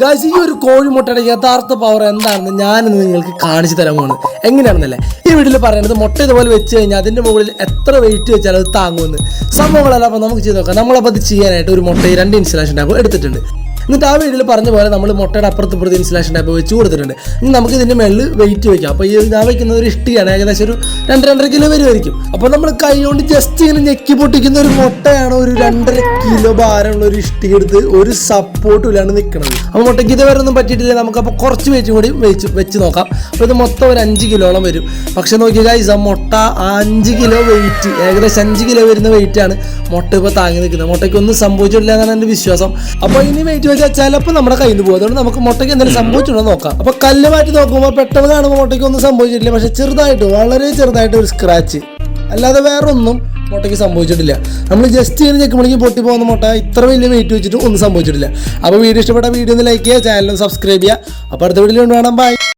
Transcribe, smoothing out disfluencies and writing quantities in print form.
Guys, ഈ ഒരു കോഴിമുട്ടയുടെ യഥാർത്ഥ പവർ എന്താണെന്ന് ഞാനിന്ന് നിങ്ങൾക്ക് കാണിച്ചു തരാൻ പോകുന്നത്. എങ്ങനെയാണെന്നല്ലേ ഈ വീട്ടിൽ പറയുന്നത്, മുട്ട ഇതുപോലെ വെച്ച് കഴിഞ്ഞാൽ അതിൻ്റെ മുകളിൽ എത്ര വെയിറ്റ് വെച്ചാൽ അത് താങ്ങുമെന്ന് സംഭവങ്ങളല്ല. അപ്പോൾ നമുക്ക് ചെയ്ത് നോക്കാം. നമ്മളപ്പോൾ അത് ചെയ്യാനായിട്ട് ഒരു മുട്ടയിൽ 2 ഇൻസുലേഷൻ ടാപ്പ് എടുത്തിട്ടുണ്ട്. എന്നിട്ട് ആ വീട്ടിൽ പറഞ്ഞ പോലെ നമ്മൾ മുട്ടയുടെ അപ്പുറത്ത് ഇൻസുലേഷൻ ടാപ്പ് വെച്ച് കൊടുത്തിട്ടുണ്ട്. ഇനി നമുക്ക് ഇതിൻ്റെ മേളിൽ വെയിറ്റ് വയ്ക്കാം. അപ്പോൾ ഈ ഞാൻ വയ്ക്കുന്നത് ഒരു ഇഷ്ടിയാണ്, ഏകദേശം ഒരു 2-2.5 കിലോ വരുമായിരിക്കും. അപ്പോൾ നമ്മൾ കൈ കൊണ്ട് ജസ്റ്റ് ഇങ്ങനെ ഞെക്കി പൊട്ടിക്കുന്ന ഒരു മുട്ടയാണ് ഒരു 2.5 കിലോ ഭാരമുള്ള ഒരു ഇഷ്ടിക എടുത്ത് ഒരു സപ്പോർട്ടും ഇല്ലാണ്ട് നിൽക്കുന്നത്. അപ്പോൾ മുട്ടയ്ക്ക് ഇത് വരൊന്നും പറ്റിയിട്ടില്ല. നമുക്കപ്പോൾ കുറച്ച് വെയിറ്റും കൂടി വെച്ച് നോക്കാം. അപ്പോൾ ഇത് മൊത്തം ഒരു 5 കിലോളം വരും. പക്ഷെ നോക്കിയാൽ ഗൈസ്, ആ മുട്ട 5 കിലോ വെയിറ്റ്, ഏകദേശം 5 കിലോ വരുന്ന വെയിറ്റാണ് മുട്ട ഇപ്പോൾ താങ്ങി നിൽക്കുന്നത്. മുട്ടയ്ക്ക് ഒന്നും സംഭവിച്ചിട്ടില്ല എന്നാണ് എൻ്റെ വിശ്വാസം. അപ്പോൾ ഇനി വെയിറ്റ് വെച്ചാൽ ചിലപ്പോൾ നമ്മുടെ കയ്യിൽ നിന്ന് പോകും. അതുകൊണ്ട് നമുക്ക് മുട്ടയ്ക്ക് എന്തെങ്കിലും സംഭവിച്ചിട്ടുണ്ടോ നോക്കാം. അപ്പോൾ കല്ല് മാറ്റി നോക്കുമ്പോൾ പെട്ടെന്ന് കാണുമ്പോൾ മുട്ടയ്ക്ക് ഒന്നും സംഭവിച്ചിട്ടില്ല. പക്ഷെ ചെറുതായിട്ട്, വളരെ ചെറുതായിട്ട് ഒരു സ്ക്രാച്ച്, അല്ലാതെ വേറെ ഒന്നും മുട്ടയ്ക്ക് സംഭവിച്ചിട്ടില്ല. നമ്മൾ ജസ്റ്റ് ഇങ്ങനെ ഞെക്കുമ്പോഴേക്കും പൊട്ടി പോകുന്ന മുട്ട ഇത്ര വലിയ വെയിറ്റ് വെച്ചിട്ട് ഒന്നും സംഭവിച്ചിട്ടില്ല. അപ്പോൾ വീഡിയോ ഇഷ്ടപ്പെട്ട വീഡിയോ ഒന്ന് ലൈക്ക് ചെയ്യുക, ചാനൽ സബ്സ്ക്രൈബ് ചെയ്യുക. അപ്പോൾ അടുത്ത വീഡിയോയിൽ കാണാം. ബൈ.